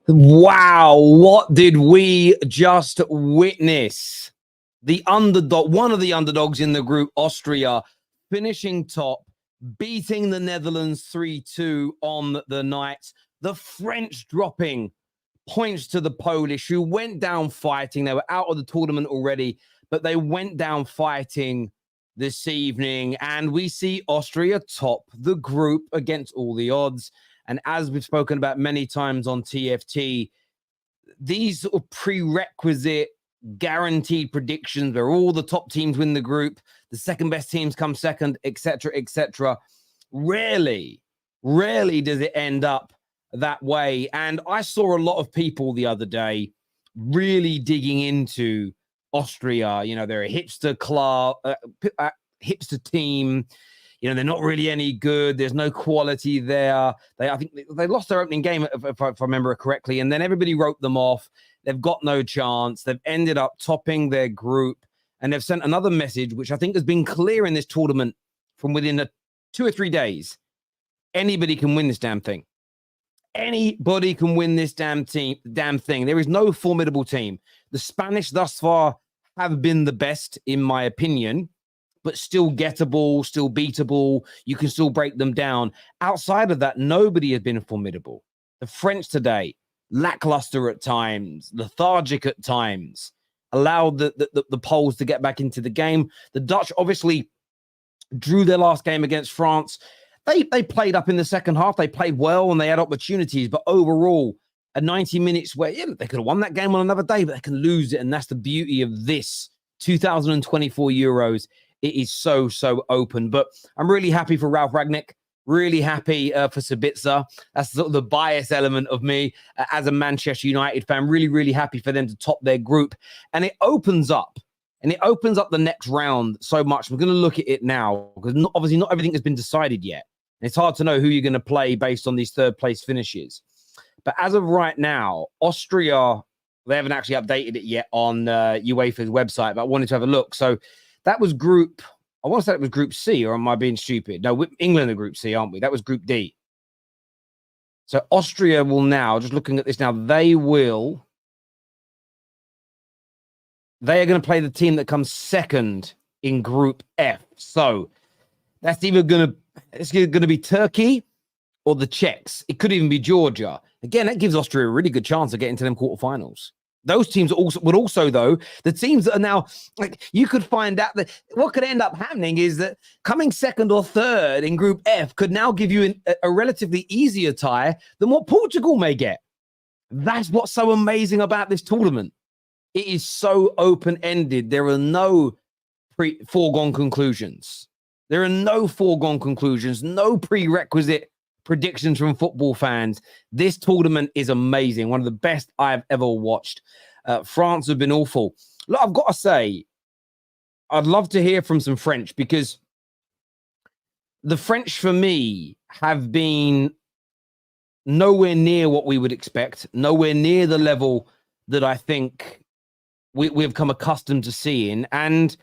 Wow, what did we just witness? The underdog, one of the underdogs in the group, Austria, finishing top, beating the Netherlands 3-2 on the night. The French dropping points to the Polish, who went down fighting. They were out of the tournament already, but they went down fighting this evening. And we see Austria top the group against all the odds. And as we've spoken about many times on TFT, these sort of prerequisite guaranteed predictions where all the top teams win the group, the second best teams come second, etc., etc. Rarely does it end up that way. And I saw a lot of people the other day really digging into Austria. You know, they're a hipster club, hipster team. You know, they're not really any good. There's no quality there. I think they lost their opening game, if I remember it correctly, and then everybody wrote them off. They've got no chance. They've ended up topping their group, and they've sent another message, which I think has been clear in this tournament from within 2 or 3 days. Anybody can win this damn thing. Anybody can win this damn thing. There is no formidable team. The Spanish thus far have been the best, in my opinion, but still gettable, still beatable. You can still break them down. Outside of that, nobody has been formidable. The French today, lackluster at times, lethargic at times, allowed the Poles to get back into the game. The Dutch obviously drew their last game against France. They played up in the second half. They played well and they had opportunities, but overall, at 90 minutes where they could have won that game on another day, but they can lose it. And that's the beauty of this 2024 Euros. It is so open. But I'm really happy for Ralf Rangnick. Really happy for Sabitzer. That's sort of the bias element of me as a Manchester United fan. Really happy for them to top their group. And it opens up the next round so much. We're going to look at it now because obviously not everything has been decided yet. And it's hard to know who you're going to play based on these third place finishes. But as of right now, Austria, they haven't actually updated it yet on UEFA's website, but I wanted to have a look. So that was group, I want to say it was group C, or am I being stupid? No, England are group C, aren't we? That was group D. So Austria will now, just looking at this now, they are going to play the team that comes second in group F. So that's either going to be Turkey or the Czechs. It could even be Georgia. Again, that gives Austria a really good chance of getting to them quarterfinals. Those teams would also, though, the teams that are now, like, you could find out that what could end up happening is that coming second or third in Group F could now give you a relatively easier tie than what Portugal may get. That's what's so amazing about this tournament. It is so open-ended. There are no foregone conclusions. There are no foregone conclusions, no prerequisite predictions from football fans. This tournament is amazing. One of the best I've ever watched. France have been awful. Look, I've got to say, I'd love to hear from some French because the French, for me, have been nowhere near what we would expect, nowhere near the level that I think we've come accustomed to seeing. And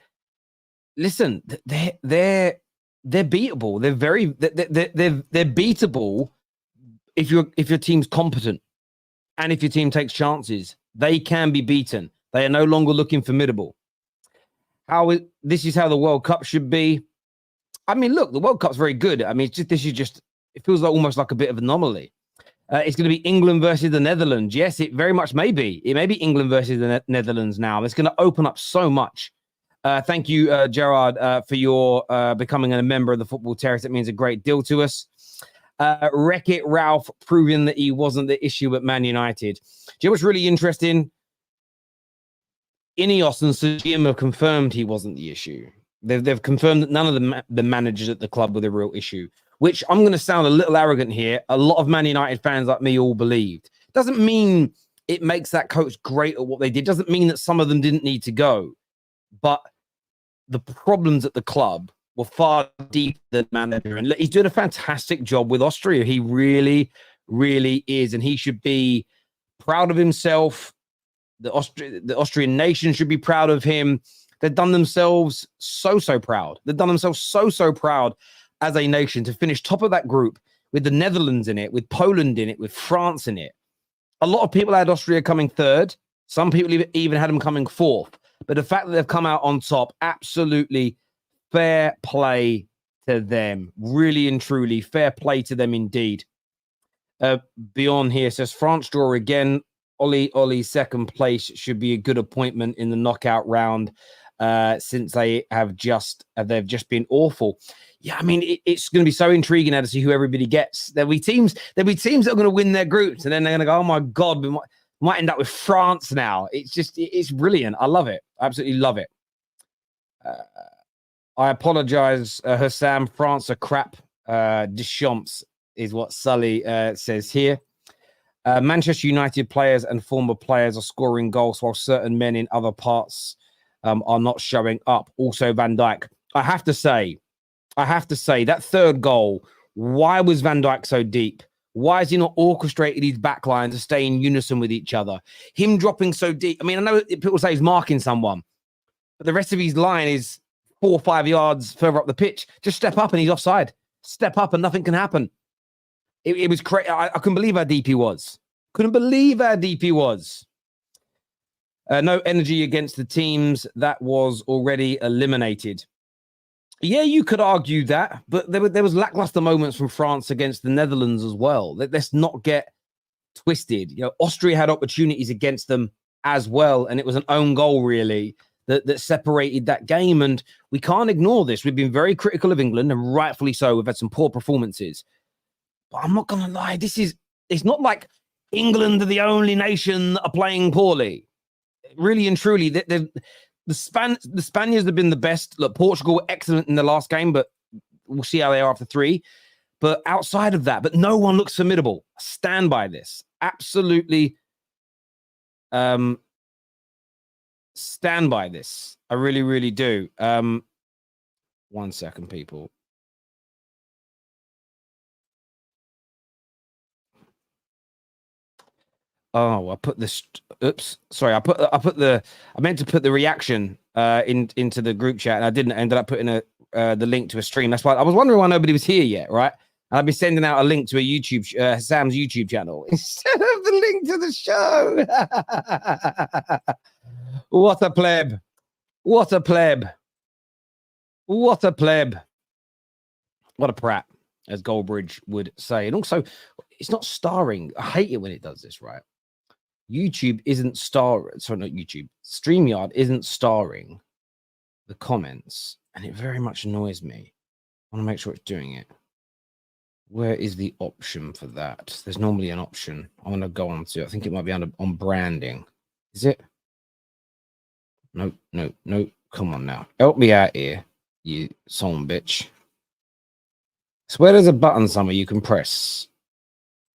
listen, they're beatable. They're beatable if your team's competent and if your team takes chances. They can be beaten. They are no longer looking formidable. This is how the World Cup should be. I mean, look, the World Cup's very good. I mean, it feels like almost like a bit of an anomaly. It's going to be England versus the Netherlands. Yes, it very much may be. It may be England versus the Netherlands now. It's going to open up so much. Thank you, Gerard, for your becoming a member of the Football Terrace. It means a great deal to us. Wreck-It Ralph proving that he wasn't the issue at Man United. Do you know what's really interesting? Ineos and Sir Jim have confirmed he wasn't the issue. They've confirmed that none of the managers at the club were the real issue, which I'm going to sound a little arrogant here. A lot of Man United fans like me all believed. Doesn't mean it makes that coach great at what they did. Doesn't mean that some of them didn't need to go. But the problems at the club were far deeper than manager. And he's doing a fantastic job with Austria. He really is. And he should be proud of himself. The Austrian nation should be proud of him. They've done themselves so proud. They've done themselves so proud as a nation to finish top of that group with the Netherlands in it, with Poland in it, with France in it. A lot of people had Austria coming third. Some people even had them coming fourth. But the fact that they've come out on top, absolutely fair play to them. Really and truly, fair play to them indeed. Beyond here says France draw again. Ollie, second place should be a good appointment in the knockout round, since they've just been awful. Yeah, I mean, it's going to be so intriguing now to see who everybody gets. There'll be teams that are going to win their groups, and then they're going to go, oh my God, we might end up with France now. It's brilliant. I love it. I absolutely love it. I apologize, Hussam. France are crap. Deschamps is what Sully says here. Manchester United players and former players are scoring goals while certain men in other parts are not showing up. Also, Van Dijk. I have to say, that third goal, why was Van Dijk so deep? Why has he not orchestrated his backline to stay in unison with each other? Him dropping so deep. I mean, I know people say he's marking someone, but the rest of his line is 4 or 5 yards further up the pitch. Just step up and he's offside. Step up and nothing can happen. It was crazy. I couldn't believe how deep he was. No energy against the teams that was already eliminated. Yeah, you could argue that, but there was lackluster moments from France against the Netherlands as well. Let's not get twisted. You know, Austria had opportunities against them as well, and it was an own goal really that separated that game. And we can't ignore this. We've been very critical of England, and rightfully so. We've had some poor performances. But I'm not going to lie, it's not like England are the only nation that are playing poorly. Really and truly, the Spaniards have been the best. Look, Portugal were excellent in the last game, but we'll see how they are after 3. But outside of that, but no one looks formidable. Stand by this. Absolutely stand by this. I really, really do. 1 second, people. Oh, I put this. Oops, sorry. I meant to put the reaction into the group chat, and I didn't. I ended up putting the link to a stream. That's why I was wondering why nobody was here yet, right? And I'd be sending out a link to a YouTube Sam's YouTube channel instead of the link to the show. What a pleb! What a pleb! What a pleb! What a prat, as Goldbridge would say. And also, it's not starring. I hate it when it does this, right? YouTube isn't StreamYard isn't starring the comments, and it very much annoys me. I want to make sure it's doing it. Where is the option for that? There's normally an option. I want to go on to, I think it might be on branding. Is it? No. Come on now. Help me out here, you son bitch. So where there's a button somewhere you can press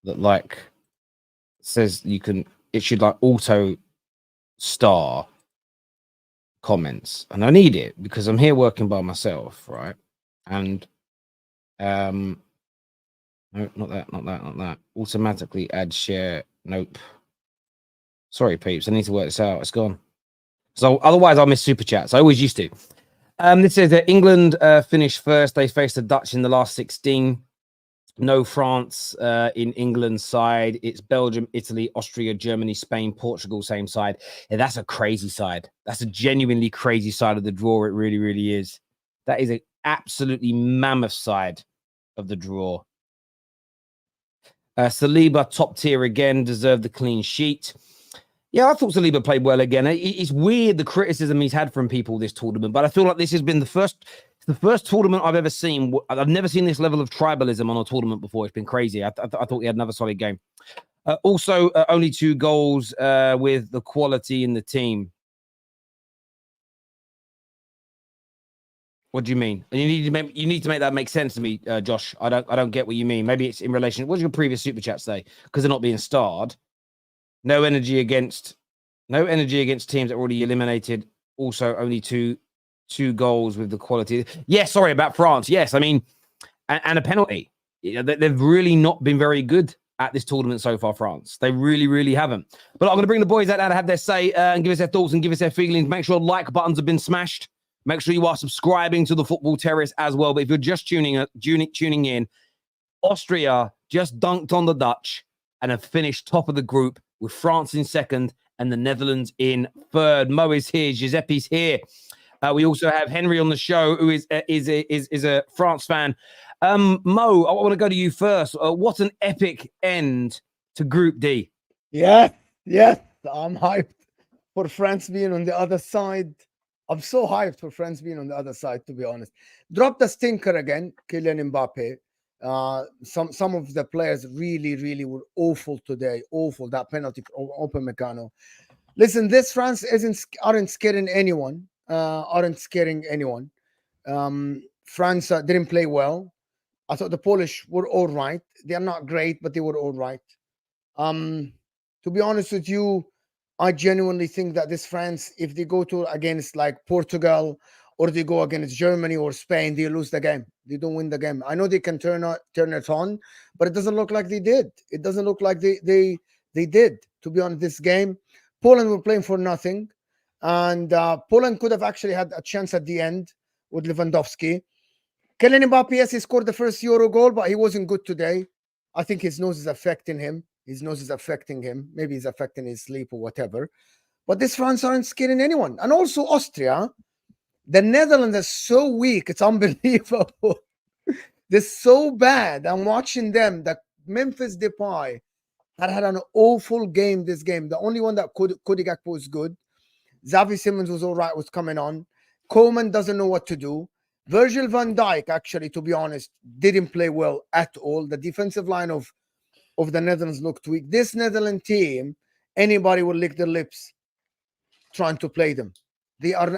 that like says you can, it should like auto star comments, and I need it because I'm here working by myself, right? And no, not that. Automatically add share. Nope. Sorry, peeps. I need to work this out. It's gone. So otherwise, I'll miss super chats. I always used to. This says that England finished first. They faced the Dutch in the last 16. No France in England's side. It's Belgium, Italy, Austria, Germany, Spain, Portugal, same side. Yeah, that's a crazy side. That's a genuinely crazy side of the draw. It really, really is. That is an absolutely mammoth side of the draw. Saliba, top tier again, deserved the clean sheet. Yeah, I thought Saliba played well again. It's weird the criticism he's had from people this tournament, but I feel like this has been the first tournament I've ever seen. I've never seen this level of tribalism on a tournament before. It's been crazy. I thought he had another solid game. Also, only 2 goals with the quality in the team. What do you mean? You need to make that make sense to me, Josh. I don't get what you mean. Maybe it's in relation. What did your previous super chat say? Because they're not being starred. No energy against teams that are already eliminated. Also, only two goals with the quality. Yeah, sorry about France. Yes, I mean, and a penalty. They've really not been very good at this tournament so far, France. They really, really haven't. But I'm going to bring the boys out now to have their say and give us their thoughts and give us their feelings. Make sure like buttons have been smashed. Make sure you are subscribing to the Football Terrace as well. But if you're just tuning in, Austria just dunked on the Dutch and have finished top of the group with France in second and the Netherlands in third. Mo is here. Giuseppe's here. We also have Henry on the show, who is a France fan. Mo, I want to go to you first. What an epic end to Group D. Yeah, I'm hyped for France being on the other side. I'm so hyped for France being on the other side, to be honest. Drop the stinker again, Kylian Mbappe. Some of the players really were awful today. Awful, that penalty for Upamecano. Listen, this France aren't scaring anyone. France didn't play well. I thought the Polish were all right. They are not great, but they were all right. To be honest with you, I genuinely think that this France, if they go to against like Portugal or they go against Germany or Spain, they lose the game. They don't win the game. I know they can turn it on, but it doesn't look like they did. It doesn't look like they did. To be honest, this game, Poland were playing for nothing, and Poland could have actually had a chance at the end with Lewandowski. Kylian Mbappe, yes, he scored the first Euro goal, but he wasn't good today. I think his nose is affecting him. Maybe he's affecting his sleep or whatever. But this France aren't scaring anyone. And also Austria. The Netherlands is so weak. It's unbelievable. They're so bad. I'm watching them. The Memphis Depay had an awful game this game. The only one that Cody Gakpo was good. Xavi Simons was all right, was coming on. Coleman doesn't know what to do. Virgil van Dijk, actually, to be honest, didn't play well at all. The defensive line of the Netherlands looked weak. This Netherlands team, anybody will lick their lips trying to play them.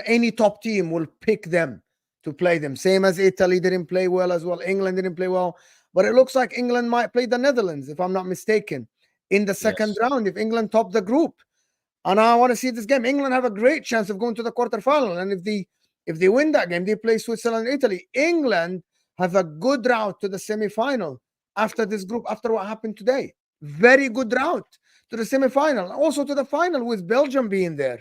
Any top team will pick them to play them. Same as Italy didn't play well as well. England didn't play well. But it looks like England might play the Netherlands, if I'm not mistaken, in the second round, if England top the group. And I want to see this game. England have a great chance of going to the quarterfinal. And if they win that game, they play Switzerland and Italy. England have a good route to the semi-final after this group, after what happened today. Very good route to the semi-final. Also to the final with Belgium being there.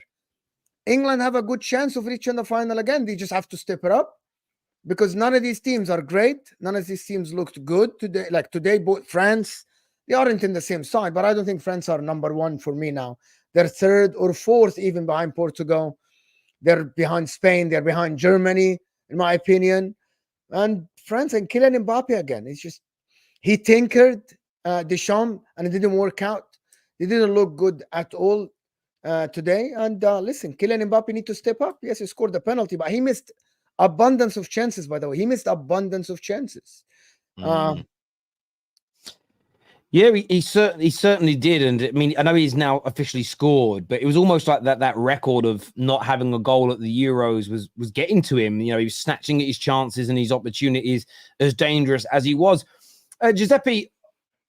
England have a good chance of reaching the final again. They just have to step it up because none of these teams are great. None of these teams looked good today. Like today, both France, they aren't in the same side, but I don't think France are number one for me now. They're third or fourth, even behind Portugal. They're behind Spain. They're behind Germany, in my opinion. And France and Kylian Mbappe again. It's just, he tinkered Deschamps and it didn't work out. They didn't look good at all today. And listen, Kylian Mbappe need to step up. Yes, he scored the penalty, but he missed abundance of chances, by the way. He missed abundance of chances. Yeah, he certainly did. And I mean, I know he's now officially scored, but it was almost like that record of not having a goal at the Euros was getting to him. You know, he was snatching at his chances and his opportunities, as dangerous as he was. Giuseppe,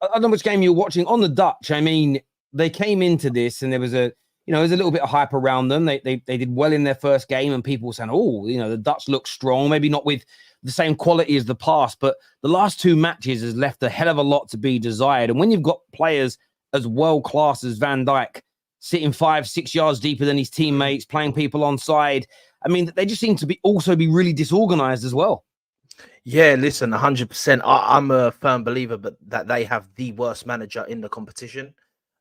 I don't know which game you're watching on the Dutch. I mean, they came into this and there was a little bit of hype around them. They did well in their first game and people were saying, oh, the Dutch look strong, maybe not with the same quality as the past, but the last two matches has left a hell of a lot to be desired. And when you've got players as world-class as Van Dijk sitting 5-6 yards deeper than his teammates, playing people onside, I mean, they just seem to be really disorganized as well. Yeah, listen, 100%. I'm a firm believer, but that they have the worst manager in the competition.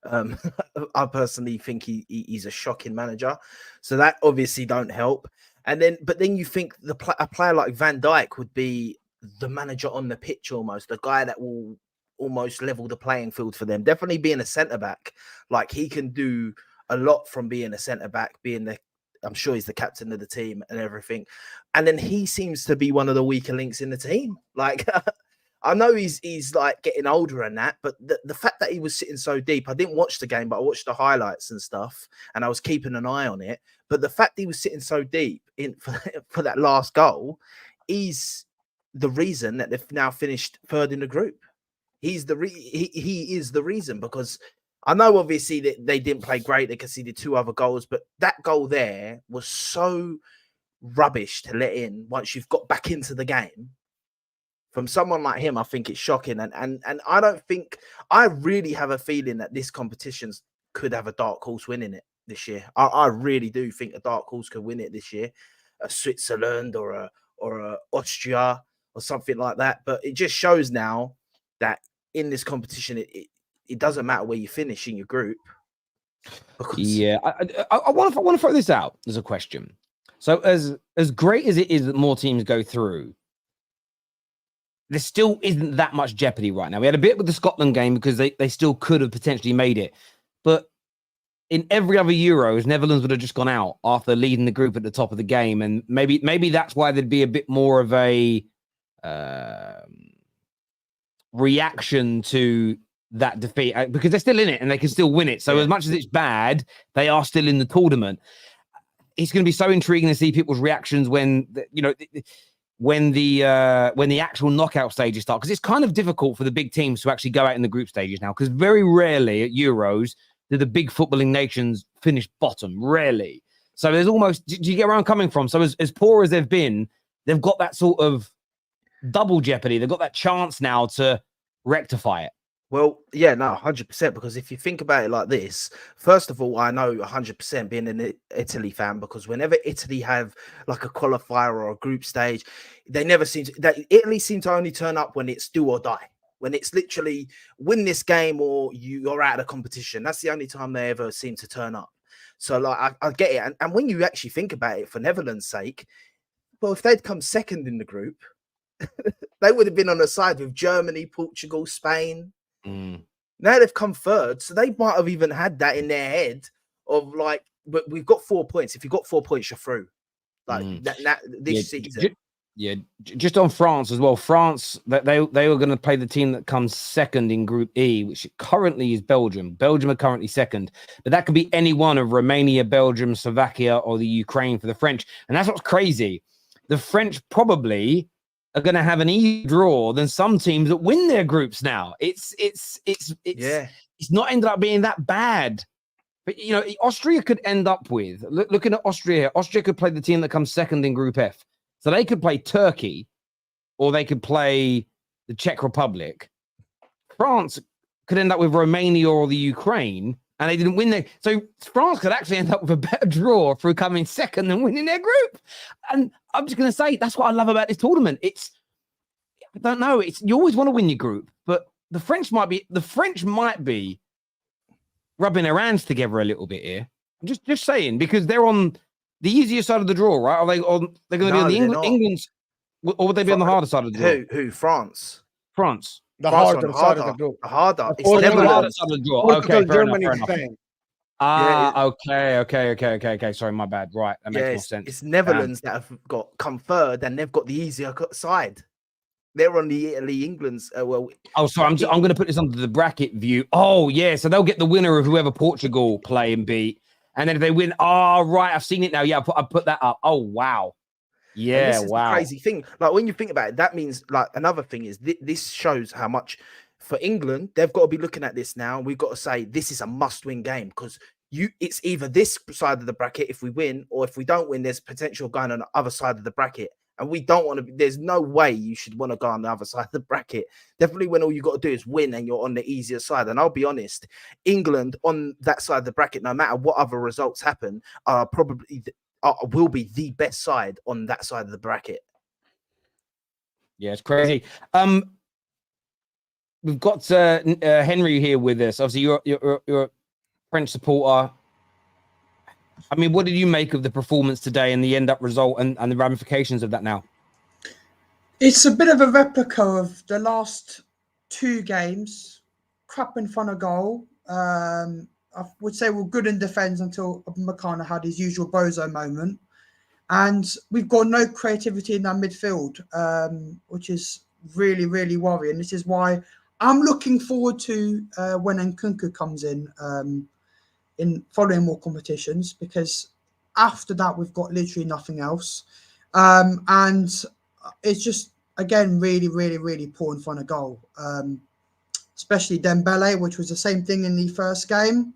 I personally think he's a shocking manager, so that obviously don't help. But then you think a player like Van Dijk would be the manager on the pitch, almost the guy that will almost level the playing field for them. Definitely being a centre back, like he can do a lot from being a centre back, I'm sure he's the captain of the team and everything. And then he seems to be one of the weaker links in the team. Like, I know he's like getting older and that, but the fact that he was sitting so deep, I didn't watch the game, but I watched the highlights and stuff, and I was keeping an eye on it. But the fact that he was sitting so deep for that last goal is the reason that they've now finished third in the group. He is the reason, because I know obviously that they didn't play great. They conceded 2 other goals, but that goal there was so rubbish to let in once you've got back into the game. From someone like him, I think it's shocking. And I don't think, I really have a feeling that this competition could have a dark horse winning it this year. I really do think a dark horse could win it this year. A Switzerland or a Austria or something like that. But it just shows now that in this competition, it doesn't matter where you finish in your group. Because Yeah, I want to throw this out as a question. So as great as it is that more teams go through, there still isn't that much jeopardy right now. We had a bit with the Scotland game because they still could have potentially made it, but in every other Euros, Netherlands would have just gone out after leading the group at the top of the game, and maybe that's why there'd be a bit more of a reaction to that defeat because they're still in it and they can still win it. So as much as it's bad, they are still in the tournament. It's going to be so intriguing to see people's reactions when when the actual knockout stages start, because it's kind of difficult for the big teams to actually go out in the group stages now, because very rarely at Euros do the big footballing nations finish bottom. Rarely. So there's almost, do you get where I'm coming from? So as poor as they've been, they've got that sort of double jeopardy. They've got that chance now to rectify it. Well, yeah, no, 100%. Because if you think about it like this, first of all, I know 100% being an Italy fan, because whenever Italy have like a qualifier or a group stage, they never seem to. Italy seem to only turn up when it's do or die, when it's literally win this game or you're out of the competition. That's the only time they ever seem to turn up. So, like, I get it. And when you actually think about it, for Netherlands' sake, well, if they'd come second in the group, they would have been on the side with Germany, Portugal, Spain. Now they've come third, so they might have even had that in their head of like, but we've got 4 points. If you've got 4 points, you're through. Like this season. Just on France as well. France, that they were going to play the team that comes second in Group E, which currently is Belgium. Belgium are currently second, but that could be any one of Romania, Belgium, Slovakia, or the Ukraine for the French. And that's what's crazy. The French probably are going to have an easier draw than some teams that win their groups now. It's not ended up being that bad. But, Austria could end up with, looking at Austria, Austria could play the team that comes second in Group F. So they could play Turkey, or they could play the Czech Republic. France could end up with Romania or the Ukraine, and they didn't win there. So France could actually end up with a better draw through coming second than winning their group. And I'm just going to say, that's what I love about this tournament. I don't know. You always want to win your group, but the French might be rubbing their hands together a little bit here. I'm just saying, because they're on the easier side of the draw, right? Are they on? They're going to be on the England's, or would they be on the harder side of the draw? Who? France. The France harder side of the draw. The harder. It's the harder side of the draw. Okay, Germany, Spain. Okay. Sorry, my bad. Right, that makes more sense. It's Netherlands that have come third, and they've got the easier side. They're on the Italy, England's. Sorry. I'm going to put this under the bracket view. Oh, yeah. So they'll get the winner of whoever Portugal play and beat. And then if they win, right, I've seen it now. Yeah, I put that up. Oh, wow. Yeah, this is the crazy thing. Like, when you think about it, that means, like, another thing is this shows how much for England, they've got to be looking at this now. We've got to say this is a must-win game, because it's either this side of the bracket if we win, or if we don't win, there's potential going on the other side of the bracket. And we don't want to. There's no way you should want to go on the other side of the bracket. Definitely when all you got to do is win and you're on the easier side. And I'll be honest, England on that side of the bracket, no matter what other results happen, will be the best side on that side of the bracket. Yeah, it's crazy. We've got Henry here with us. Obviously, you're a French supporter. I mean, what did you make of the performance today and the end-up result and the ramifications of that now? It's a bit of a replica of the last two games. Crap in front of goal. I would say we're good in defence until Makana had his usual bozo moment. And we've got no creativity in that midfield, which is really, really worrying. This is why I'm looking forward to when Nkunku comes in following more competitions, because after that we've got literally nothing else, and it's just again really, really, really poor in front of goal, especially Dembele, which was the same thing in the first game.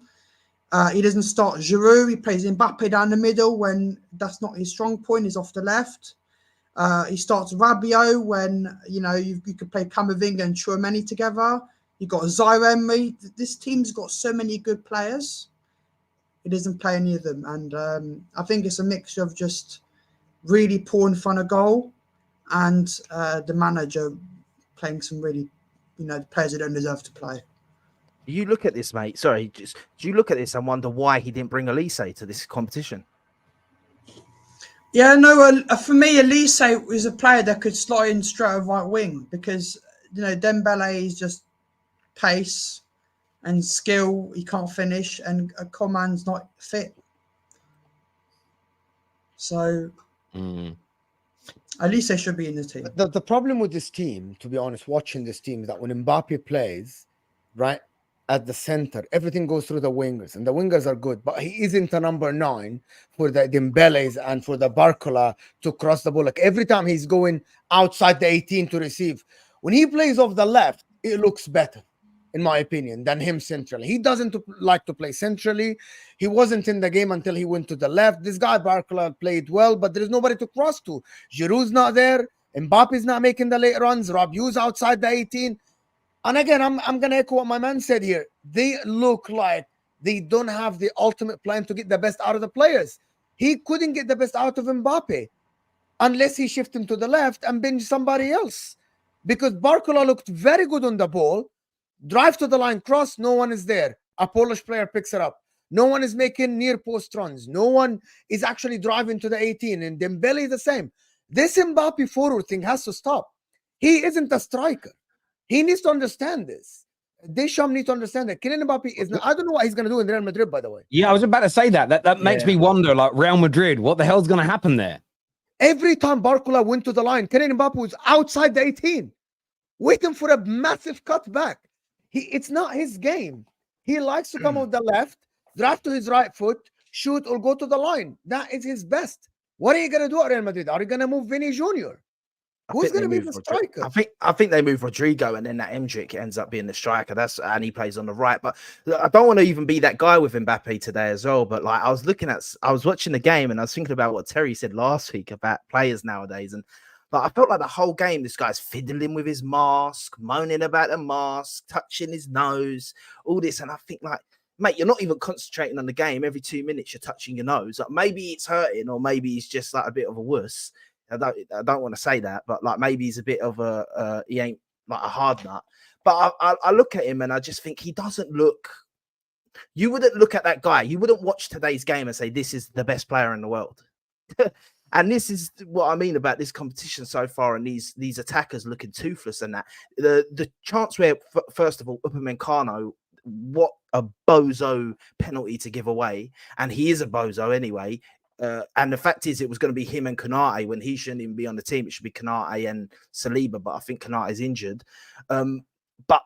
He doesn't start Giroud. He plays Mbappe down the middle when that's not his strong point. He's off the left. He starts Rabiot when you could play Camavinga and Tchouaméni together. You got Zaire. This team's got so many good players. He doesn't play any of them, and I think it's a mixture of just really poor in front of goal and the manager playing some really, players who don't deserve to play. You look at this, mate. Sorry, just do you look at this and wonder why he didn't bring Elise to this competition? Yeah, no. For me, Elise was a player that could slot in straight over right wing because Dembele is just pace and skill. He can't finish, and Coman's not fit. So Elise should be in the team. The problem with this team, to be honest, watching this team is that when Mbappe plays, right, at the center, everything goes through the wingers, and the wingers are good, but he isn't a number 9 for the Dembeles and for the Barcola to cross the ball. Like every time he's going outside the 18 to receive. When he plays off the left, it looks better, in my opinion, than him centrally. He doesn't like to play centrally. He wasn't in the game until he went to the left. This guy Barcola played well, but there is nobody to cross to. Giroud's not there. Mbappe's not making the late runs. Rabiot's outside the 18. And again, I'm going to echo what my man said here. They look like they don't have the ultimate plan to get the best out of the players. He couldn't get the best out of Mbappe unless he shift him to the left and bench somebody else. Because Barcola looked very good on the ball. Drive to the line, cross, no one is there. A Polish player picks it up. No one is making near post runs. No one is actually driving to the 18. And Dembele the same. This Mbappe forward thing has to stop. He isn't a striker. He needs to understand this. Deschamps needs to understand that Kylian Mbappe is not, I don't know what he's going to do in Real Madrid, by the way. Yeah, I was about to say that. That makes me wonder, like Real Madrid, what the hell's going to happen there? Every time Barcola went to the line, Kylian Mbappe was outside the 18, waiting for a massive cutback. It's not his game. He likes to come on the left, drive to his right foot, shoot, or go to the line. That is his best. What are you going to do at Real Madrid? Are you going to move Vinny Jr.? Who's going to be the striker? I think they move Rodrigo, and then that Endrick ends up being the striker. And he plays on the right. But I don't want to even be that guy with Mbappe today as well. But like I was watching the game, and I was thinking about what Terry said last week about players nowadays, and I felt like the whole game, this guy's fiddling with his mask, moaning about the mask, touching his nose, all this, and I think like, mate, you're not even concentrating on the game. Every 2 minutes, you're touching your nose. Like maybe it's hurting, or maybe he's just like a bit of a wuss. I don't want to say that, but like maybe he's a bit of he ain't like a hard nut. But I look at him and I just think he doesn't look. You wouldn't look at that guy. You wouldn't watch today's game and say this is the best player in the world. And this is what I mean about this competition so far, and these attackers looking toothless and that. The chance where first of all, Upamecano, what a bozo penalty to give away, and he is a bozo anyway. And the fact is, it was going to be him and Konate when he shouldn't even be on the team. It should be Konate and Saliba, but I think Konate is injured. But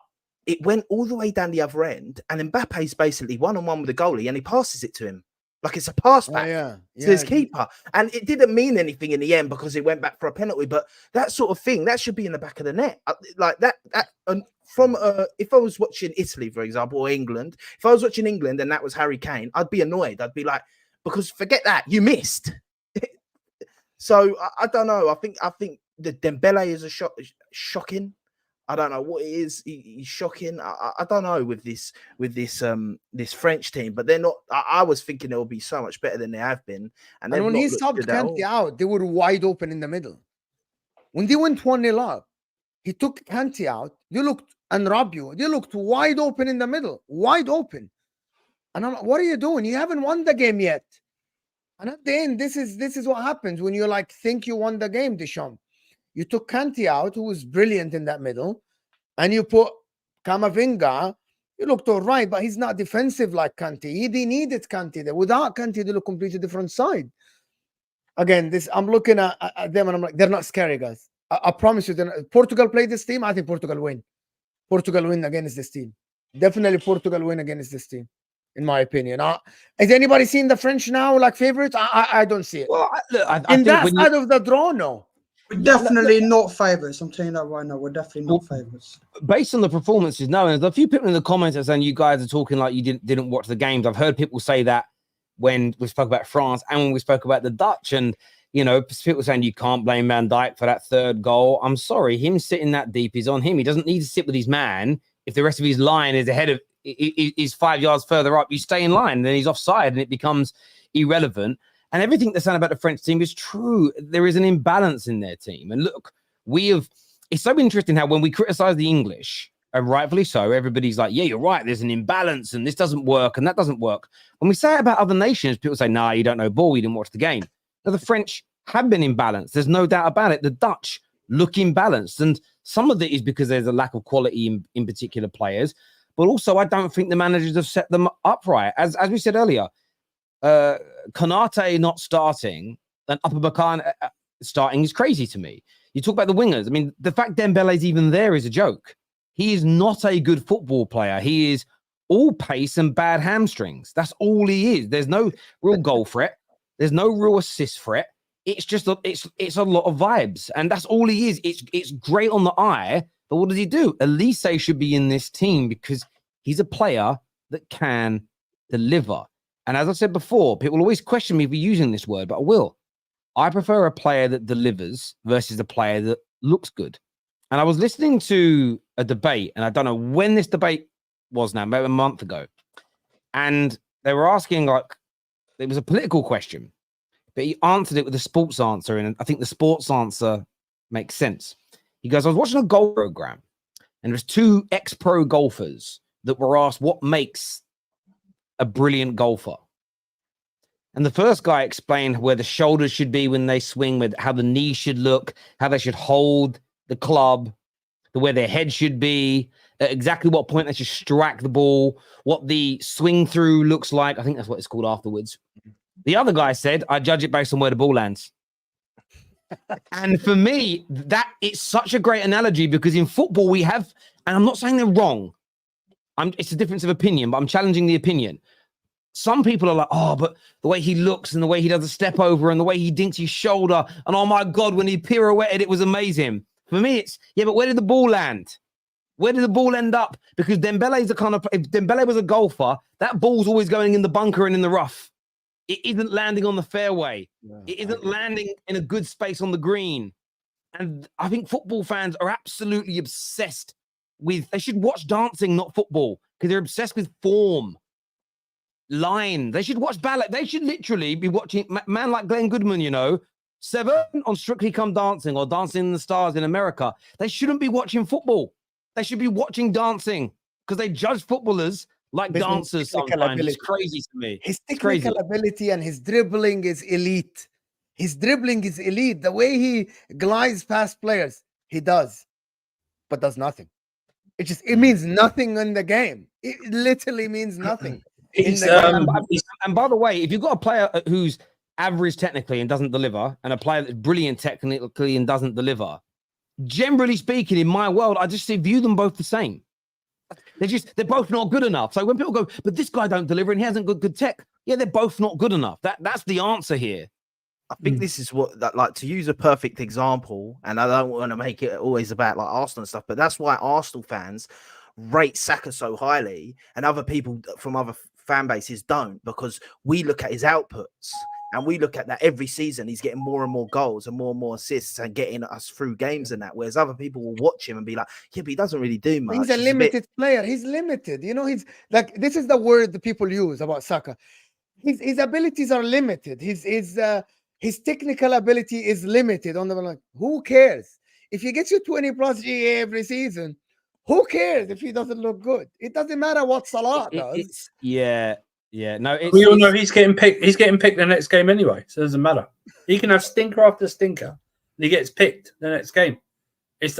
it went all the way down the other end, and Mbappe's basically one-on-one with the goalie, and he passes it to him like it's a pass back to his keeper. And it didn't mean anything in the end because it went back for a penalty. But that sort of thing, that should be in the back of the net, like that. If I was watching Italy, for example, or England, if I was watching England and that was Harry Kane, I'd be annoyed. I'd be like, because forget that, you missed. So I don't know. I think the Dembele is shocking. I don't know what it is. He's shocking. I don't know with this French team, but they're not. I was thinking they'll be so much better than they have been. And when he stopped Kante out, they were wide open in the middle. When they went 1-0 up, he took Kante out. And Rabiot, they looked wide open in the middle, wide open. And I'm like, what are you doing? You haven't won the game yet. And at the end, this is what happens when you think you won the game, Deschamps. You took Kante out, who was brilliant in that middle, and you put Camavinga. He looked all right, but he's not defensive like Kante. They needed Kante there. Without Kante, they look completely different side. Again, I'm looking at them and I'm like, they're not scary, guys. I promise you. Portugal play this team. I think Portugal win. Portugal win against this team. Definitely Portugal win against this team, in my opinion. Has anybody seen the French now like favorites? I don't see it. Well, I in that side of the draw, no. We're definitely not favourites. I'm telling you that right now. We're definitely not favourites. Based on the performances, no. And there's a few people in the comments are saying you guys are talking like you didn't watch the games. I've heard people say that when we spoke about France and when we spoke about the Dutch. And, people saying you can't blame Van Dijk for that third goal. I'm sorry. Him sitting that deep is on him. He doesn't need to sit with his man. If the rest of his line is ahead of, is 5 yards further up, you stay in line. And then he's offside and it becomes irrelevant. And everything they're saying about the French team is true. There is an imbalance in their team. And look, it's so interesting how when we criticize the English, And rightfully so. Everybody's like, yeah, you're right. There's an imbalance and this doesn't work and that doesn't work. When we say it about other nations, people say, nah, you don't know ball. You didn't watch the game. Now, the French have been imbalanced. There's no doubt about it. The Dutch look imbalanced. And some of it is because there's a lack of quality in particular players. But also, I don't think the managers have set them up right. As we said earlier, Konate not starting and Upamecano starting is crazy to me. You talk about the wingers. I mean, the fact Dembele's even there is a joke. He is not a good football player. He is all pace and bad hamstrings. That's all he is. There's no real goal threat. There's no real assist threat. It's just it's a lot of vibes, and that's all he is. It's great on the eye, but what does he do? Elise should be in this team because he's a player that can deliver. And as I said before, people always question me for using this word, but I will. I prefer a player that delivers versus a player that looks good. And I was listening to a debate, and I don't know when this debate was now, maybe a month ago. And they were asking, like, it was a political question, but he answered it with a sports answer. And I think the sports answer makes sense. He goes, I was watching a golf program, and there's two ex-pro golfers that were asked what makes a brilliant golfer. And the first guy explained where the shoulders should be when they swing, with how the knee should look, how they should hold the club, where their head should be, at exactly what point they should strike the ball, what the swing through looks like. I think that's what it's called afterwards. The other guy said, I judge it based on where the ball lands. And for me, that it's such a great analogy because in football we have, and I'm not saying they're wrong. It's a difference of opinion, but I'm challenging the opinion. Some people are like, oh, but the way he looks and the way he does a step over and the way he dinks his shoulder, and oh my God, when he pirouetted, it was amazing. For me, it's, yeah, but where did the ball land? Where did the ball end up? Because Dembele's the kind of, if Dembele was a golfer, that ball's always going in the bunker and in the rough. It isn't landing on the fairway. Yeah, it isn't landing in a good space on the green. And I think football fans are absolutely obsessed with, they should watch dancing, not football, because they're obsessed with form, line. They should watch ballet. They should literally be watching, man like Glenn Goodman, you know, 7 on Strictly Come Dancing or Dancing in the Stars in America. They shouldn't be watching football. They should be watching dancing because they judge footballers like dancers sometimes. It's crazy to me. His technical ability and his dribbling is elite. His dribbling is elite. The way he glides past players, he does, but does nothing. It means nothing in the game. It literally means nothing. And by the way, if you've got a player who's average technically and doesn't deliver, and a player that's brilliant technically and doesn't deliver, generally speaking, in my world, I just view them both the same. They're both not good enough. So when people go, but this guy don't deliver and he hasn't got good tech, yeah, they're both not good enough. That's the answer here. I think this is what, like, to use a perfect example, and I don't want to make it always about like Arsenal and stuff, but that's why Arsenal fans rate Saka so highly, and other people from other fan bases don't, because we look at his outputs. And we look at that every season. He's getting more and more goals and more assists and getting us through games and that. Whereas other people will watch him and be like, yeah, but he doesn't really do much. He's a limited player. He's limited. You know, he's like, this is the word that people use about Saka. His abilities are limited. His technical ability is limited. On the like, who cares? If he gets you 20 plus GA every season, who cares if he doesn't look good? It doesn't matter what Salah does. Yeah, no. We all know he's getting picked. He's getting picked the next game anyway, so it doesn't matter. He can have stinker after stinker, and he gets picked the next game.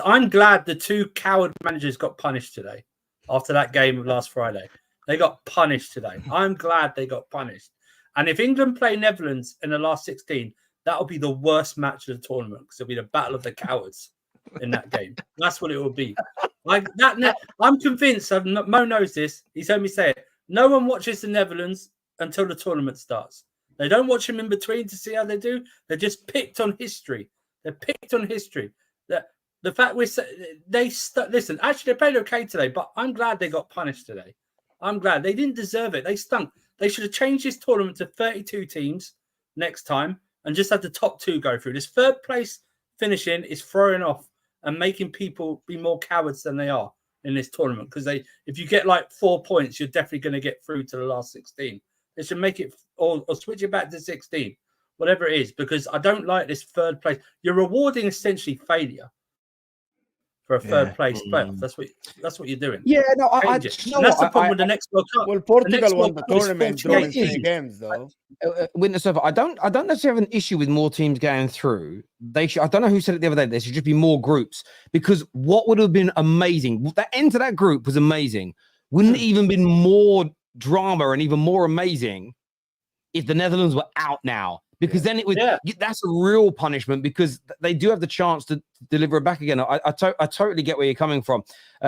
I'm glad the two coward managers got punished today after that game of last Friday. They got punished today. I'm glad they got punished. And if England play Netherlands in the last 16, that'll be the worst match of the tournament because it'll be the battle of the cowards in that game. That's what it will be. Like that. I'm convinced. Mo knows this. He's heard me say it. No one watches the Netherlands until the tournament starts. They don't watch them in between to see how they do. They're just picked on history. They're picked on history. The fact listen, actually they played okay today, but I'm glad they got punished today. I'm glad. They didn't deserve it. They stunk. They should have changed this tournament to 32 teams next time and just had the top 2 go through. This third place finishing is throwing off and making people be more cowards than they are in this tournament, because if you get like 4 points, you're definitely going to get through to the last 16. They should make it or switch it back to 16, whatever it is, because I don't like this third place. You're rewarding essentially failure. for a third place playoff. Mm. That's what you're doing. Yeah, no, Change it. you know And that's what? the problem with the next World Cup. Well, The Portugal next won World the Cup is tournament 48 drawing 3 teams. games, though. Witness over. I don't necessarily have an issue with more teams going through. They should. I don't know who said it the other day. There should just be more groups, because what would have been amazing, that end to that group was amazing. Wouldn't it even been more drama and even more amazing if the Netherlands were out now? Because then it would. That's a real punishment, because they do have the chance to deliver it back again. I totally get where you're coming from.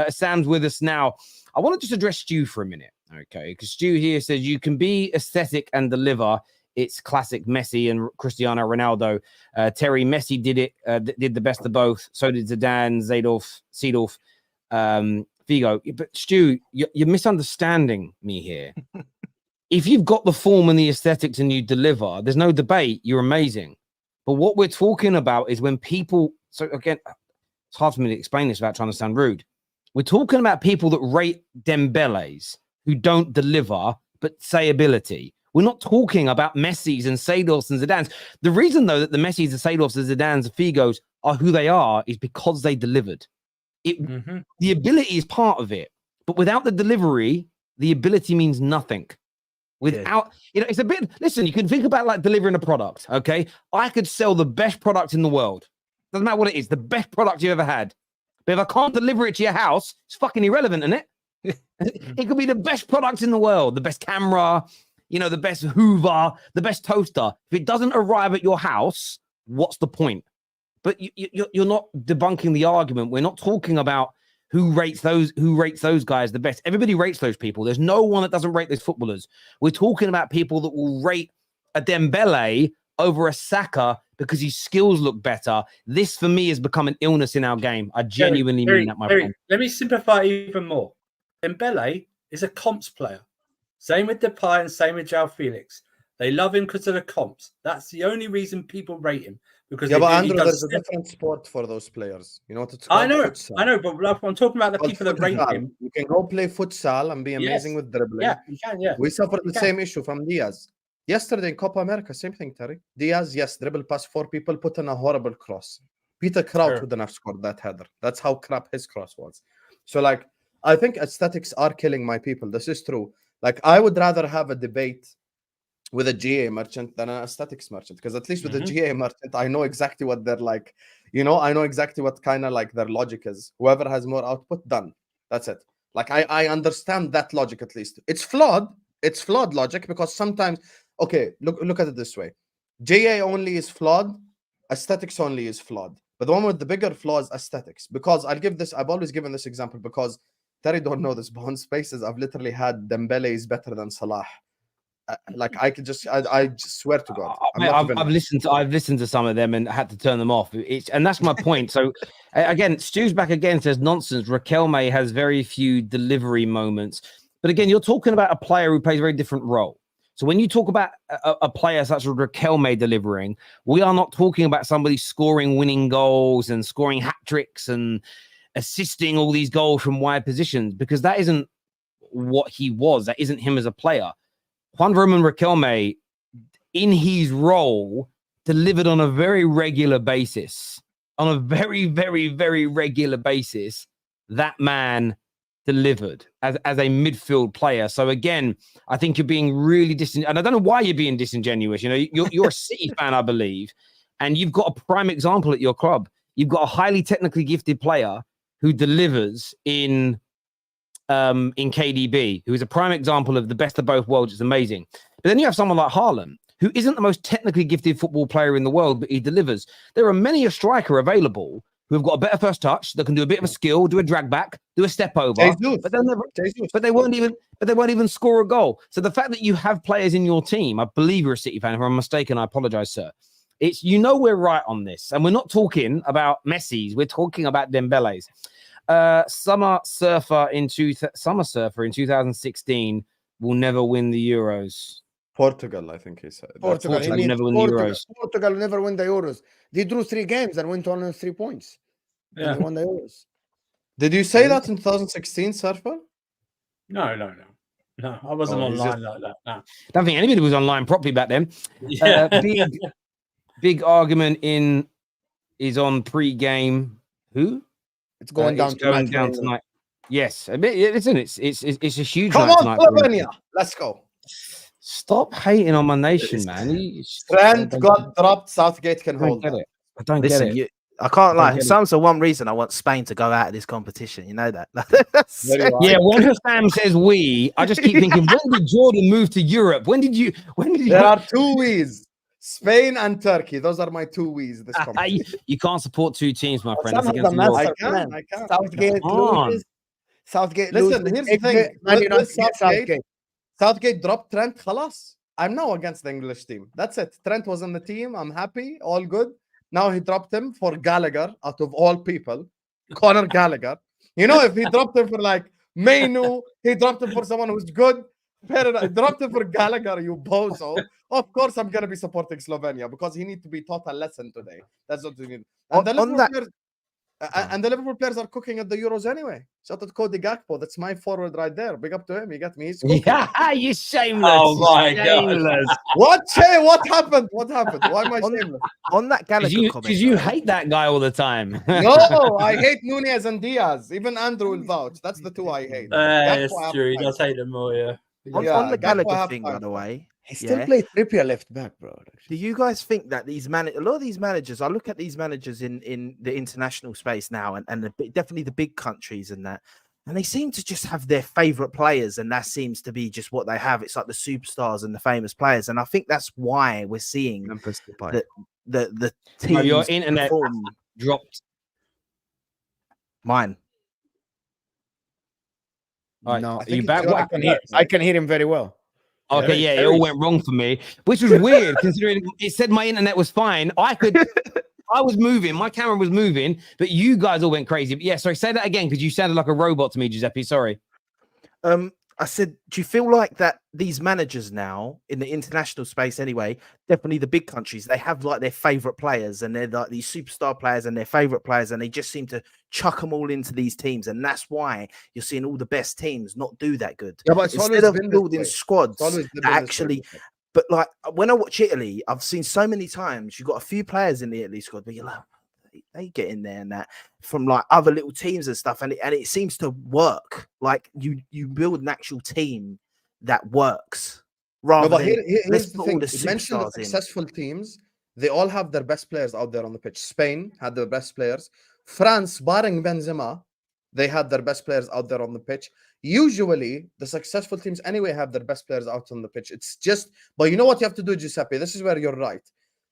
Sam's with us now. I want to just address Stu for a minute, okay? Because Stu here says you can be aesthetic and deliver. It's classic Messi and Cristiano Ronaldo. Terry Messi did it, did the best of both. So did Zidane, Seedorf, Figo. But Stu, you're misunderstanding me here. If you've got the form and the aesthetics and you deliver, there's no debate. You're amazing. But what we're talking about is when people. So again, it's hard for me to explain this without trying to sound rude. We're talking about people that rate Dembélés who don't deliver, but say ability. We're not talking about Messis and Seedorfs and Zidanes. The reason, though, that the Messis, the Seedorfs, the Zidanes, the Figos are who they are is because they delivered. The ability is part of it, but without the delivery, the ability means nothing. Without, it's a bit. Listen, you can think about like delivering a product. Okay, I could sell the best product in the world. Doesn't matter what it is, the best product you ever had. But if I can't deliver it to your house, it's fucking irrelevant, isn't it? It could be the best product in the world, the best camera, the best Hoover, the best toaster. If it doesn't arrive at your house, what's the point? But you're not debunking the argument. We're not talking about who rates those guys the best. Everybody rates those people. There's no one that doesn't rate those footballers. We're talking about people that will rate a Dembele over a Saka because his skills look better. This, for me, has become an illness in our game. I genuinely mean that, my friend. Let me simplify even more. Dembele is a comps player. Same with Depay and same with João Felix. They love him because of the comps. That's the only reason people rate him. Because but Andrew, there's a different sport for those players. You know what it's called? I know, futsal. But I'm talking about the people that rate him. You can go play futsal and be amazing with dribbling. Yeah, you can, yeah. We suffered the same issue from Diaz. Yesterday in Copa America, same thing, Terry. Diaz, yes, dribble past 4 people, put in a horrible cross. Peter Crouch wouldn't have scored that header. That's how crap his cross was. So, I think aesthetics are killing my people. This is true. I would rather have a debate with a GA merchant than an aesthetics merchant, because at least with a GA merchant, I know exactly what they're like. I know exactly what kind of their logic is. Whoever has more output, done. That's it. I understand that logic at least. It's flawed. It's flawed logic because sometimes, okay, look at it this way. GA only is flawed. Aesthetics only is flawed. But the one with the bigger flaw is aesthetics. Because I've always given this example because Terry don't know this, but on Spaces, I've literally had Dembele is better than Salah. I just swear to God. I've listened to some of them and had to turn them off. And that's my point. So again, Stu's back again, says nonsense. Riquelme has very few delivery moments. But again, you're talking about a player who plays a very different role. So when you talk about a player such as Riquelme delivering, we are not talking about somebody scoring winning goals and scoring hat tricks and assisting all these goals from wide positions, because that isn't what he was. That isn't him as a player. Juan Roman Riquelme, in his role, delivered on a very regular basis. On a very, very, very regular basis, that man delivered as a midfield player. So again, I think you're being really and I don't know why you're being disingenuous. You're a City fan, I believe, and you've got a prime example at your club. You've got a highly technically gifted player who delivers in KDB, who is a prime example of the best of both worlds. It's amazing. But then you have someone like Haaland, who isn't the most technically gifted football player in the world, but he delivers. There are many a striker available who have got a better first touch, that can do a bit of a skill, do a drag back, do a step over, but they won't even score a goal. So the fact that you have players in your team, I believe you're a City fan. If I'm mistaken, I apologize, sir. It's, we're right on this, and we're not talking about Messi's. We're talking about Dembele's. Summer Surfer in 2016 will never win the Euros. Portugal, I think he said. Portugal will never win the Euros. Portugal will never win the Euros. They drew 3 games and went on 3 points. Yeah. They won the Euros. Did you say that in 2016, Surfer? No. I wasn't online like that. No. I don't think anybody was online properly back then. Yeah. Big argument is on pre-game. Who? It's going down It's going tonight. down tonight. Yes, listen, it's a huge Come night on, tonight. for Slovenia. England. Let's go. Stop hating on my nation, man. Trent got dropped. Southgate can I don't hold get that. it. I don't Listen, get it. I can't I don't lie. get it. Sam's the one reason I want Spain to go out of this competition. You know that. Very well. Yeah, when Sam says we, I just keep thinking, when did Jordan move to Europe? When did you? There are two we's. Spain and Turkey. Those are my two we's this competition. You can't support two teams, my friend. Sam That's has a against the law. master I can, plan. I can. Southgate Come on. loses. Southgate Listen, loses. here's the thing. Man With United get Southgate, Southgate dropped Trent. Khalas. I'm now against the English team. That's it. Trent was on the team. I'm happy. All good. Now he dropped him for Gallagher, out of all people. Conor Gallagher. You know, if he dropped him for like Mainu, he dropped him for someone who's good. Fair enough. He dropped him for Gallagher, you bozo. Of course, I'm going to be supporting Slovenia because he needs to be taught a lesson today. That's what we need. And the Liverpool players, and the Liverpool players are cooking at the Euros anyway. Shout out Cody Gakpo. That's my forward right there. Big up to him. You got me. He's cooking. Yeah, you shameless. Oh my you God. shameless. What? Che? What happened? What happened? Why am I shameless? On that Gallagher comment, Because you hate that guy all the time. No, I hate Nunez and Diaz. Even Andrew will vouch. That's the two I hate. That's Gakpo true. He half-time. does hate them more, yeah. on the Gakpo Gallagher thing, by half-time. the way, He still yeah. plays Trippier left back, bro. Do you guys think that a lot of these managers, I look at these managers in the international space now, and definitely the big countries and that, and they seem to just have their favorite players, and that seems to be just what they have. It's like the superstars and the famous players, and I think that's why we're seeing the teams. No, your internet perform. dropped. Mine. All right, No, are you back? I can hear him very well. Okay, yeah, it all went wrong for me, which was weird considering it said my internet was fine. I was moving, my camera was moving, but you guys all went crazy. But yeah, sorry, say that again because you sounded like a robot to me, Giuseppe. Sorry. I said, do you feel like that these managers now in the international space anyway, definitely the big countries, they have like their favorite players and they're like these superstar players and their favorite players, and they just seem to chuck them all into these teams, and that's why you're seeing all the best teams not do that good. Yeah, but instead of building squads that actually. But like when I watch Italy, I've seen so many times you've got a few players in the Italy squad, but you're like, they get in there and that from like other little teams and stuff, and it seems to work. Like you build an actual team that works rather than here's the thing. You mentioned the successful teams, they all have their best players out there on the pitch. Spain had their best players. France, barring Benzema, they had their best players out there on the pitch. Usually the successful teams anyway have their best players out on the pitch. It's just, but you know what you have to do, Giuseppe? This is where you're right.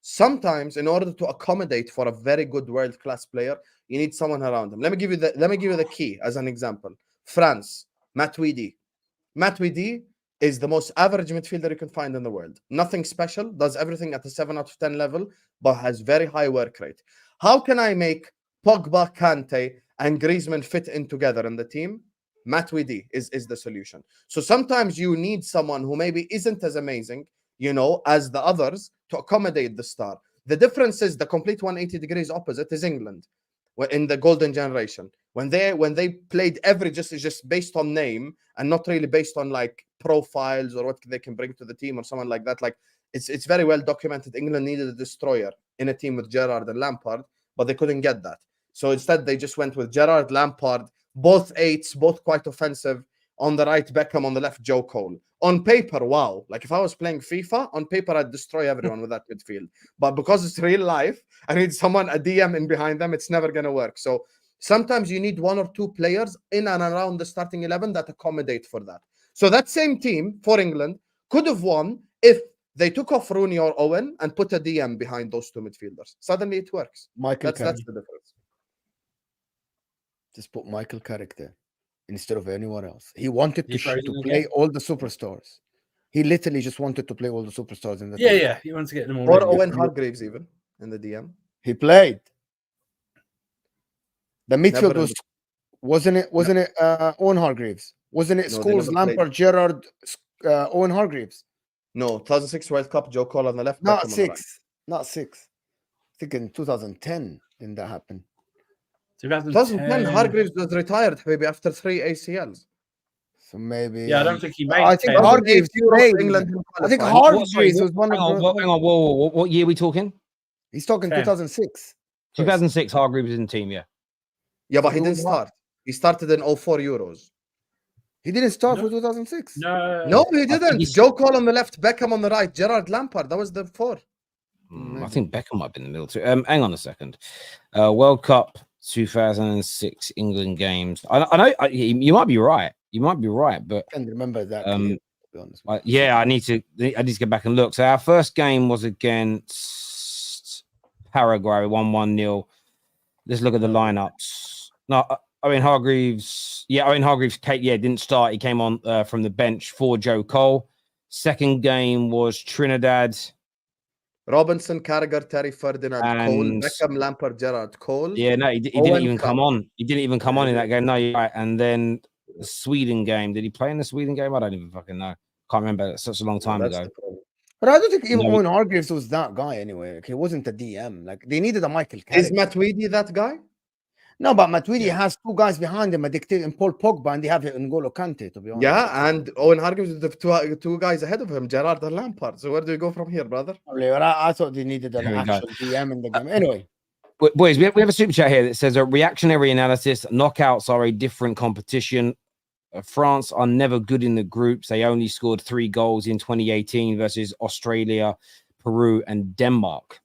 Sometimes, in order to accommodate for a very good world-class player, you need someone around him. Let me give you the key as an example. France, Matuidi. Matuidi is the most average midfielder you can find in the world. Nothing special, does everything at a 7 out of 10 level, but has very high work rate. How can I make Pogba, Kante, and Griezmann fit in together in the team? Matuidi is the solution. So sometimes you need someone who maybe isn't as amazing, as the others, to accommodate the star. The difference is the complete 180 degrees opposite is England in the golden generation. When they played just based on name and not really based on like profiles or what they can bring to the team or someone like that. Like it's very well documented. England needed a destroyer in a team with Gerrard and Lampard, but they couldn't get that. So instead they just went with Gerrard, Lampard, both eights, both quite offensive. On the right, Beckham. On the left, Joe Cole. On paper, wow. Like if I was playing FIFA, on paper, I'd destroy everyone with that midfield. But because it's real life, I need someone, a DM in behind them. It's never going to work. So sometimes you need one or two players in and around the starting 11 that accommodate for that. So that same team for England could have won if they took off Rooney or Owen and put a DM behind those two midfielders. Suddenly it works. That's the difference. Just put Michael Carrick there instead of anyone else. He wanted to play all the superstars. He literally just wanted to play all the superstars in the team. Yeah. He wants to get them all. Or Owen Hargreaves even in the DM. He played. The midfield wasn't it Owen Hargreaves? Wasn't it Scholes, Lampard, Gerrard, Owen Hargreaves? No, 2006 World Cup, Joe Cole on the left. Not six. I think in 2010 didn't that happen. 2010 Hargreaves was retired maybe after 3 ACLs. So maybe. Yeah, I don't think he made. I think Hargreaves played. England. I think Hargreaves was one of the. Hang on, whoa, what year are we talking? He's talking 2006. 2006, Hargreaves was in the team, yeah. Yeah, but he Doing didn't what? start. He started in 04 Euros. He didn't start No. for 2006. No, he think didn't. he's- Joe Cole on the left, Beckham on the right, Gerard Lampard. That was the 4. I think Beckham might be in the middle too. Hang on a second. World Cup 2006 England games. I know you might be right. You might be right, but I can't remember that. Clear, to be honest with you. yeah, I need to go back and look. So our first game was against Paraguay, 1-1-0. Let's look at the lineups. No, Owen Hargreaves. Yeah, Owen Hargreaves. Didn't start. He came on from the bench for Joe Cole. Second game was Trinidad. Robinson, Carragher, Terry, Ferdinand, Cole, And- Beckham, Lampard, Gerrard, Cole. Yeah, no, he didn't Owen even come Cup. on. He didn't even come on in that game. No, you're right. And then the Sweden game. Did he play in the Sweden game? I don't even fucking know. Can't remember. It's such a long time That's ago. the problem. But I don't think even No. Owen Hargreaves was that guy anyway. Like, he wasn't a DM. Like they needed a Michael Is Carrick. Matuidi that guy? No, but Matuidi has 2 guys behind him, a dictator and Paul Pogba, and they have N'Golo Kante, to be honest. Yeah, and Owen Hargreaves is the two guys ahead of him, Gerard and Lampard. So where do you go from here, brother? Probably, but I thought they needed an There we go. actual DM in the game. Anyway, Boys, we have a super chat here that says a reactionary analysis. Knockouts are a different competition. France are never good in the groups. They only scored 3 goals in 2018 versus Australia, Peru, and Denmark.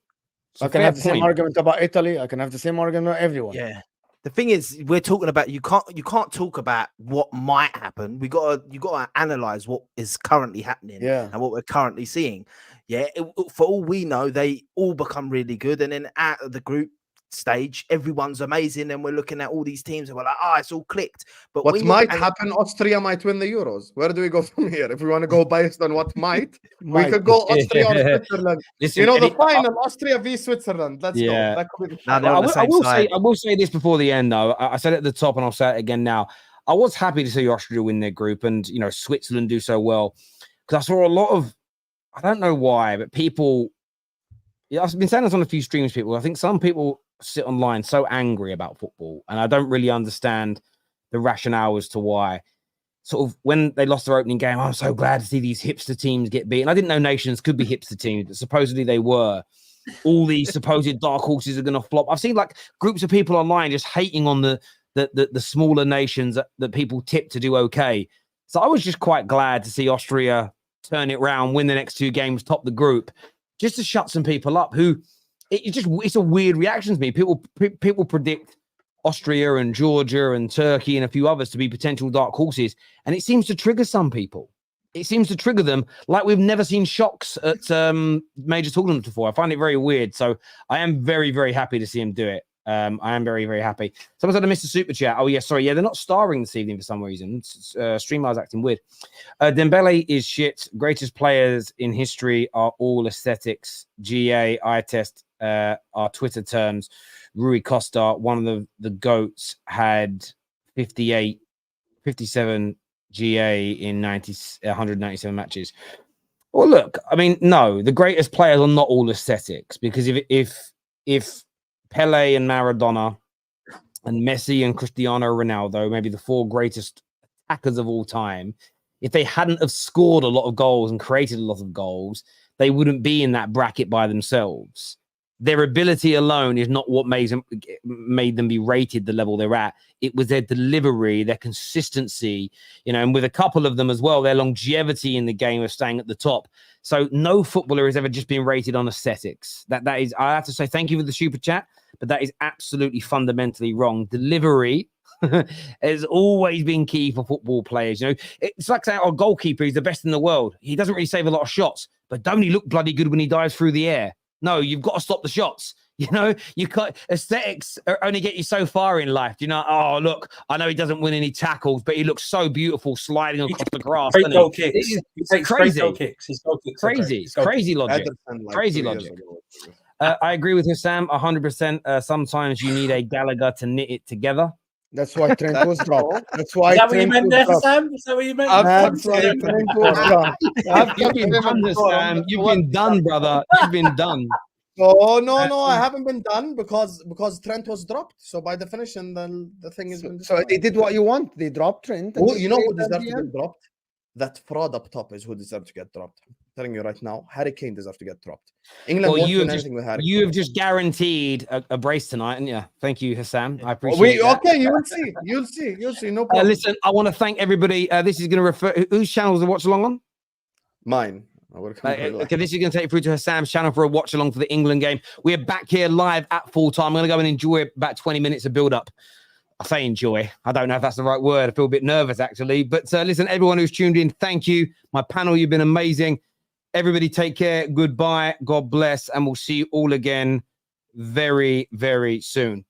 So I can fair have the same point. argument about Italy. I can have the same argument about everyone. Yeah. The thing is, we're talking about you can't talk about what might happen. You gotta analyze what is currently happening Yeah. and what we're currently seeing. Yeah, for all we know, they all become really good, and then at the group stage, everyone's amazing, and we're looking at all these teams and we're like, it's all clicked. But What when might happen, Austria might win the Euros. Where do we go from here? If we want to go based on what might, we could go Austria or Switzerland. Listen, The Eddie, final, Austria v Switzerland. Let's go. Yeah. That could be the Now final. they're on the I same will side. say, I will say this before the end, though. I said it at the top, and I'll say it again now. I was happy to see Austria win their group, and Switzerland do so well, because I saw a lot of, I don't know why, but people. Yeah, I've been saying this on a few streams. People, I think some people sit online so angry about football, and I don't really understand the rationale as to why. Sort of when they lost their opening game, I'm so glad to see these hipster teams get beaten. I didn't know nations could be hipster teams, but supposedly they were. All these supposed dark horses are going to flop. I've seen like groups of people online just hating on the smaller nations that people tip to do okay. So I was just quite glad to see Austria turn it round, win the next 2 games, top the group, just to shut some people up. It's a weird reaction to me. People predict Austria and Georgia and Turkey and a few others to be potential dark horses, and it seems to trigger some people. It seems to trigger them like we've never seen shocks at major tournaments before. I find it very weird. So I am very, very happy to see him do it. I am very, very happy. Someone said I missed a super chat. Oh, yeah, sorry. Yeah, they're not starring this evening for some reason. Streamline's acting weird. Dembele is shit. Greatest players in history are all aesthetics. GA, eye test are Twitter terms. Rui Costa, one of the GOATs, had 57 GA in 197 matches. Well, look, I mean, no, the greatest players are not all aesthetics, because if Pele and Maradona and Messi and Cristiano Ronaldo, maybe the 4 greatest attackers of all time, if they hadn't have scored a lot of goals and created a lot of goals, they wouldn't be in that bracket by themselves. Their ability alone is not what made them be rated the level they're at. It was their delivery, their consistency, and with a couple of them as well, their longevity in the game of staying at the top. So no footballer has ever just been rated on aesthetics. That is, I have to say thank you for the super chat, but that is absolutely fundamentally wrong. Delivery has always been key for football players. It's like saying our goalkeeper is the best in the world. He doesn't really save a lot of shots, but don't he look bloody good when he dives through the air? No, you've got to stop the shots. You can't. Aesthetics only get you so far in life. Oh, look, I know he doesn't win any tackles, but he looks so beautiful sliding across the grass. Great goal He kicks. It's He takes crazy. great goal kicks. His goal kicks are great. Crazy. His goal Crazy logic. Ederson, like Crazy 2 years logic. ago. I agree with Sam 100%. Sometimes you need a Gallagher to knit it together. That's why Trent was dropped. That's why Is that what you Trent meant was there, dropped. Sam? Is that what you meant? That's why Trent was dropped. You've been done, Sam. You've been done, brother. You've been done. Oh no, I haven't been done because Trent was dropped. So by definition, the thing has been. So they did what you want. They dropped Trent. Who deserves to get dropped? That fraud up top is who deserves to get dropped. telling you right now, Harry Kane deserves to get dropped. England Well, won't you win have just, anything with Harry you Kane. have just guaranteed a brace tonight, and yeah, thank you, Hassan. I appreciate that. Okay, you will see. You'll see. You'll see. No problem. Listen, I want to thank everybody. This is going to refer. Whose channel is the watch along on? Mine. I will come Okay, this is going to take you through to Hassan's channel for a watch along for the England game. We are back here live at full time. I'm going to go and enjoy about 20 minutes of build up. I say enjoy. I don't know if that's the right word. I feel a bit nervous actually. But listen, everyone who's tuned in, thank you. My panel, you've been amazing. Everybody take care. Goodbye. God bless. And we'll see you all again very, very soon.